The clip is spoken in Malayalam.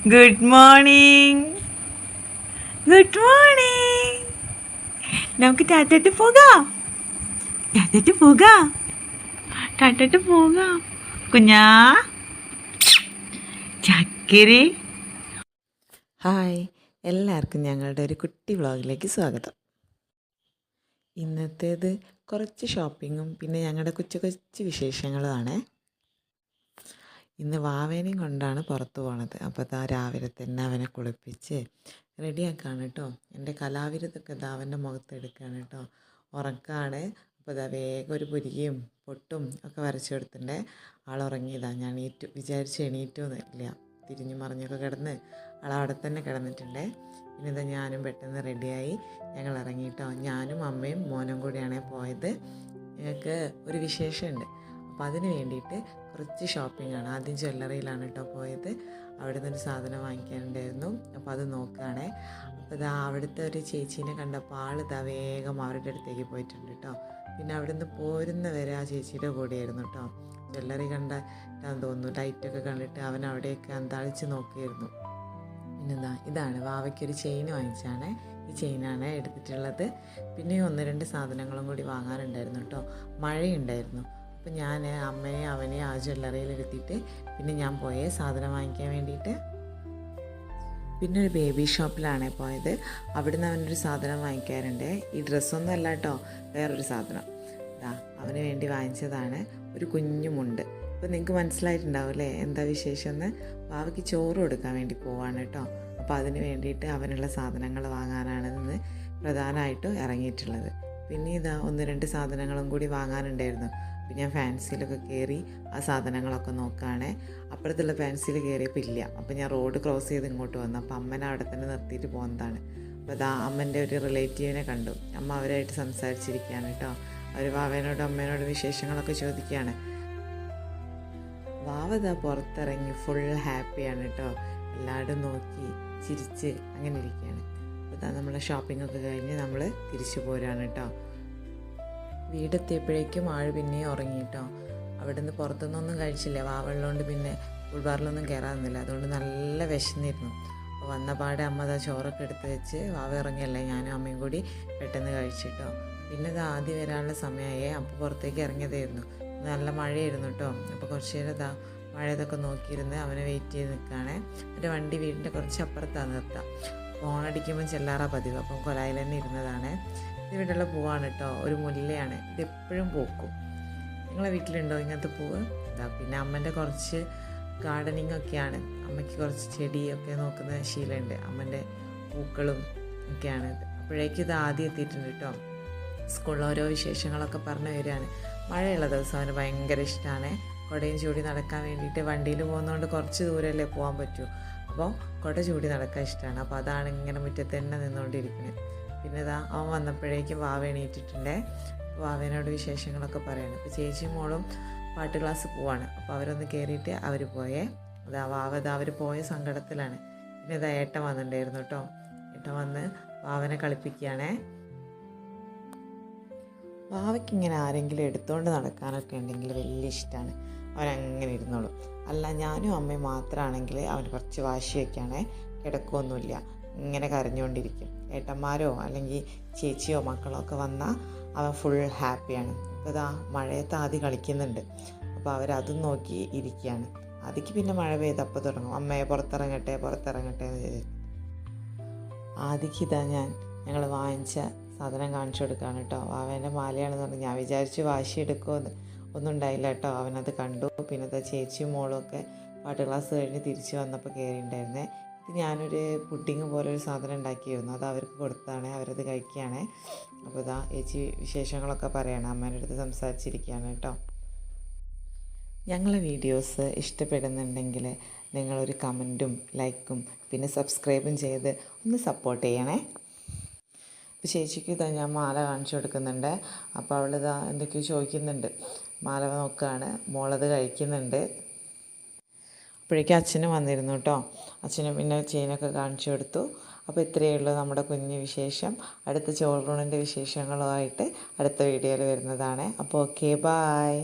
Good morning. Good morning. നമുക്ക് ടാറ്റട്ട് പോകാം. ടാറ്റട്ട് പോകാം. ടാറ്റട്ട് പോകാം. കുഞ്ഞാ ചക്കരി. ഹായ്, എല്ലാവർക്കും ഞങ്ങളുടെ ഒരു കുട്ടി വ്ളോഗിലേക്ക് സ്വാഗതം. ഇന്നത്തേത് കുറച്ച് ഷോപ്പിങ്ങും പിന്നെ ഞങ്ങളുടെ കൊച്ചു കൊച്ചു വിശേഷങ്ങളുമാണ്. ഇന്ന് വാവേനെയും കൊണ്ടാണ് പുറത്ത് പോണത്. അപ്പോൾ ഇതാ രാവിലെ തന്നെ അവനെ കുളിപ്പിച്ച് റെഡിയാക്കാണ് കേട്ടോ. എൻ്റെ കലാവിരുതൊക്കെ ഇതാ അവൻ്റെ മുഖത്ത് എടുക്കുകയാണ് കേട്ടോ. ഉറക്കമാണ്. അപ്പോൾ ഇതാ വേഗം ഒരു പുരികയും പൊട്ടും ഒക്കെ വരച്ചു കൊടുത്തിട്ടുണ്ട്. ആളുറങ്ങിയതാണ്. ഞാൻ വിചാരിച്ച് എണീറ്റൊന്നുമില്ല. തിരിഞ്ഞു മറിഞ്ഞൊക്കെ കിടന്ന് ആളവിടെ തന്നെ കിടന്നിട്ടുണ്ട്. പിന്നെ ഇതാ ഞാനും പെട്ടെന്ന് റെഡിയായി ഞങ്ങൾ ഇറങ്ങിയിട്ടോ. ഞാനും അമ്മയും മോനും കൂടിയാണ് പോയത്. ഞങ്ങൾക്ക് ഒരു വിശേഷമുണ്ട്. അപ്പോൾ അതിന് വേണ്ടിയിട്ട് കുറച്ച് ഷോപ്പിംഗാണ്. ആദ്യം ജ്വല്ലറിയിലാണ് കേട്ടോ പോയത്. അവിടെ നിന്നൊരു സാധനം വാങ്ങിക്കാനുണ്ടായിരുന്നു. അപ്പോൾ അത് നോക്കുകയാണേ. അപ്പോൾ ഇതാ അവിടുത്തെ ഒരു ചേച്ചീനെ കണ്ടപ്പോൾ ആളിതാ വേഗം അവരുടെ അടുത്തേക്ക് പോയിട്ടുണ്ട് കേട്ടോ. പിന്നെ അവിടെ നിന്ന് പോരുന്ന വരെ ആ ചേച്ചിയുടെ കൂടെയായിരുന്നു കേട്ടോ. ജ്വല്ലറി കണ്ടാന്ന് തോന്നുന്നു. ലൈറ്റൊക്കെ കണ്ടിട്ട് അവൻ അവിടെയൊക്കെ അന്താളിച്ച് നോക്കിയായിരുന്നു. പിന്നെന്താ ഇതാണ് വാവയ്ക്കൊരു ചെയിൻ വാങ്ങിച്ചാണ്. ഈ ചെയിനാണ് എടുത്തിട്ടുള്ളത്. പിന്നെ ഒന്ന് രണ്ട് സാധനങ്ങളും കൂടി വാങ്ങാനുണ്ടായിരുന്നു കേട്ടോ. മഴയുണ്ടായിരുന്നു. അപ്പോൾ ഞാൻ അമ്മയെ അവനെ ആ ജ്വല്ലറിയിൽ ഇരുത്തിയിട്ട് പിന്നെ ഞാൻ പോയ സാധനം വാങ്ങിക്കാൻ വേണ്ടിയിട്ട്. പിന്നെ ഒരു ബേബി ഷോപ്പിലാണ് പോയത്. അവിടുന്ന് അവനൊരു സാധനം വാങ്ങിക്കാറുണ്ട്. ഈ ഡ്രസ്സൊന്നും അല്ല കേട്ടോ, വേറൊരു സാധനം. അവന് വേണ്ടി വാങ്ങിച്ചതാണ് ഒരു കുഞ്ഞുമുണ്ട്. അപ്പോൾ നിങ്ങൾക്ക് മനസ്സിലായിട്ടുണ്ടാവും അല്ലേ എന്താ വിശേഷം എന്ന്. വാവയ്ക്ക് ചോറ് കൊടുക്കാൻ വേണ്ടി പോവാണ് കേട്ടോ. അപ്പോൾ അതിന് വേണ്ടിയിട്ട് അവനുള്ള സാധനങ്ങൾ വാങ്ങാനാണ് ഇന്ന് പ്രധാനമായിട്ടും ഇറങ്ങിയിട്ടുള്ളത്. പിന്നെ ഇതാ ഒന്ന് രണ്ട് സാധനങ്ങളും കൂടി വാങ്ങാനുണ്ടായിരുന്നു. അപ്പോൾ ഞാൻ ഫാൻസിയിലൊക്കെ കയറി ആ സാധനങ്ങളൊക്കെ നോക്കുകയാണ്. അപ്പുറത്തുള്ള ഫാൻസിയിൽ കയറിയപ്പോൾ ഇല്ല. അപ്പോൾ ഞാൻ റോഡ് ക്രോസ് ചെയ്ത് ഇങ്ങോട്ട് വന്നു. അപ്പോൾ അമ്മനെ അവിടെ തന്നെ നിർത്തിയിട്ട് പോകുന്നതാണ്. അപ്പോൾ അതാ അമ്മൻ്റെ ഒരു റിലേറ്റീവിനെ കണ്ടു. അമ്മ അവരായിട്ട് സംസാരിച്ചിരിക്കുകയാണ് കേട്ടോ. അവർ വാവേനോടും അമ്മേനോടും വിശേഷങ്ങളൊക്കെ ചോദിക്കുകയാണ്. വാവതാ പുറത്തിറങ്ങി ഫുൾ ഹാപ്പിയാണ് കേട്ടോ. എല്ലാവരും നോക്കി ചിരിച്ച് അങ്ങനെ ഇരിക്കുകയാണ്. അപ്പോൾ നമ്മളെ ഷോപ്പിങ്ങൊക്കെ കഴിഞ്ഞ് നമ്മൾ തിരിച്ചു പോരാണ് കേട്ടോ. വീടെത്തിയപ്പോഴേക്കും ആൾ പിന്നെയും ഉറങ്ങി കേട്ടോ. അവിടെ നിന്ന് പുറത്തുനിന്നൊന്നും കഴിച്ചില്ല. വാവുള്ളതുകൊണ്ട് പിന്നെ ഉൾബാറിലൊന്നും കയറാമെന്നില്ല. അതുകൊണ്ട് നല്ല വിശന്നിരുന്നു. അപ്പോൾ വന്ന പാടെ അമ്മ അതാ ചോറൊക്കെ എടുത്ത് വെച്ച് വാവ ഇറങ്ങിയല്ലേ ഞാനും അമ്മയും കൂടി പെട്ടെന്ന് കഴിച്ചിട്ടോ. പിന്നെ ഇത് ആദ്യം വരാനുള്ള സമയമായേ. അപ്പോൾ പുറത്തേക്ക് ഇറങ്ങിയതായിരുന്നു. നല്ല മഴയായിരുന്നു കേട്ടോ. അപ്പോൾ കുറച്ച് നേരം ഇതാ മഴയതൊക്കെ നോക്കിയിരുന്ന് അവനെ വെയിറ്റ് ചെയ്ത് നിൽക്കുകയാണേ. എൻ്റെ വണ്ടി വീടിൻ്റെ കുറച്ച് അപ്പുറത്താണ് നിർത്തുക. ഫോണടിക്കുമ്പോൾ ചെല്ലാറാ പതിവ്. അപ്പം കൊലായിൽ തന്നെ ഇരുന്നതാണ്. ഇവിടെയുള്ള പൂവാണ് കേട്ടോ. ഒരു മുല്ലയാണ്. ഇതെപ്പോഴും പൂക്കും. നിങ്ങളെ വീട്ടിലുണ്ടോ ഇങ്ങനത്തെ പൂവ്? പിന്നെ അമ്മൻ്റെ കുറച്ച് ഗാർഡനിങ് ഒക്കെയാണ്. അമ്മയ്ക്ക് കുറച്ച് ചെടിയൊക്കെ നോക്കുന്ന ശീലമുണ്ട്. അമ്മൻ്റെ പൂക്കളും ഒക്കെയാണ്. അപ്പോഴേക്കും ഇത് ആദ്യം എത്തിയിട്ടുണ്ട് കേട്ടോ. സ്കൂളിൽ ഓരോ വിശേഷങ്ങളൊക്കെ പറഞ്ഞു വരികയാണ്. മഴയുള്ള ദിവസം അവന് ഭയങ്കര ഇഷ്ടമാണ്. കുടയും ചൂടി നടക്കാൻ വേണ്ടിയിട്ട് വണ്ടിയിൽ പോകുന്നതുകൊണ്ട് കുറച്ച് ദൂരമല്ലേ പോകാൻ പറ്റൂ. അപ്പോൾ കുട ചൂടി നടക്കാൻ ഇഷ്ടമാണ്. അപ്പോൾ അതാണ് ഇങ്ങനെ മുറ്റത്ത് തന്നെ നിന്നുകൊണ്ടിരിക്കുന്നത്. പിന്നെ ഇതാ അവൻ വന്നപ്പോഴേക്കും വാവ എണീറ്റിട്ടുണ്ടേ. വാവേനോട് വിശേഷങ്ങളൊക്കെ പറയാണ്. ഇപ്പോൾ ചേച്ചിയും മോളും പാട്ട് ക്ലാസ് പോവാണ്. അപ്പോൾ അവരൊന്ന് കയറിയിട്ട് അവർ പോയേ. വാവ അവർ പോയ സങ്കടത്തിലാണ്. പിന്നെ ഇതാ ഏട്ടൻ വന്നിട്ടുണ്ടായിരുന്നു കേട്ടോ. ഏട്ടൻ വന്ന് വാവനെ കളിപ്പിക്കുകയാണേ. വാവയ്ക്കിങ്ങനെ ആരെങ്കിലും എടുത്തുകൊണ്ട് നടക്കാനൊക്കെ ഉണ്ടെങ്കിൽ വലിയ ഇഷ്ടമാണ്. അവനങ്ങനെ ഇരുന്നോളും. അല്ല ഞാനും അമ്മയും മാത്രമാണെങ്കിൽ അവന് കുറച്ച് വാശിയൊക്കെയാണേ. കിടക്കുകയൊന്നുമില്ല, ഇങ്ങനെ കരഞ്ഞുകൊണ്ടിരിക്കും. ഏട്ടന്മാരോ അല്ലെങ്കിൽ ചേച്ചിയോ മക്കളോ ഒക്കെ വന്നാൽ അവൻ ഫുൾ ഹാപ്പിയാണ്. ഇപ്പോൾ ഇതാ മഴയത്ത് ആദ്യം കളിക്കുന്നുണ്ട്. അപ്പോൾ അവരതും നോക്കി ഇരിക്കുകയാണ്. ആദ്യക്ക് പിന്നെ മഴ പെയ്തപ്പോൾ തുടങ്ങും അമ്മയെ പുറത്തിറങ്ങട്ടെ എന്ന് ചോദിച്ചു. ആദ്യക്ക് ഇതാ ഞങ്ങൾ വാങ്ങിച്ച സാധനം കാണിച്ചു കൊടുക്കുകയാണ് കേട്ടോ. വാവേൻ്റെ മാലയാണെന്ന് പറഞ്ഞ് ഞാൻ വിചാരിച്ച് വാശി എടുക്കുമെന്ന്. ഒന്നും ഉണ്ടായില്ല കേട്ടോ. അവനത് കണ്ടു. പിന്നെ ചേച്ചിയും മോളും ഒക്കെ പാട്ട് ക്ലാസ് കഴിഞ്ഞ് തിരിച്ച് വന്നപ്പോൾ കയറിയിട്ടുണ്ടായിരുന്നേ. ഇത് ഞാനൊരു പുഡിങ് പോലെ ഒരു സാധനം ഉണ്ടാക്കിയിരുന്നു. അത് അവർക്ക് കൊടുത്താണ്. അവരത് കഴിക്കുകയാണ്. അപ്പോൾ ഇതാ ചേച്ചി വിശേഷങ്ങളൊക്കെ പറയണം. അമ്മേൻ്റെ അടുത്ത് സംസാരിച്ചിരിക്കുകയാണ് കേട്ടോ. ഞങ്ങളെ വീഡിയോസ് ഇഷ്ടപ്പെടുന്നുണ്ടെങ്കിൽ നിങ്ങളൊരു കമൻറ്റും ലൈക്കും പിന്നെ സബ്സ്ക്രൈബും ചെയ്ത് ഒന്ന് സപ്പോർട്ട് ചെയ്യണേ. ഇപ്പോൾ ചേച്ചിക്ക് ഇതാ ഞാൻ മാല കാണിച്ചു കൊടുക്കുന്നുണ്ട്. അപ്പോൾ അവളിതാ എന്തൊക്കെയോ ചോദിക്കുന്നുണ്ട്. മാല നോക്കുകയാണ്. മോളത് കഴിക്കുന്നുണ്ട്. അപ്പോഴേക്കും അച്ഛനും വന്നിരുന്നു കേട്ടോ. അച്ഛനും പിന്നെ ചെയിനൊക്കെ കാണിച്ചു കൊടുത്തു. അപ്പോൾ ഇത്രയേ ഉള്ളൂ നമ്മുടെ കുഞ്ഞു വിശേഷം. അടുത്ത ചോറൂണിൻ്റെ വിശേഷങ്ങളുമായിട്ട് അടുത്ത വീഡിയോയിൽ വരുന്നതാണ്. അപ്പോൾ ഓക്കെ, ബായ്.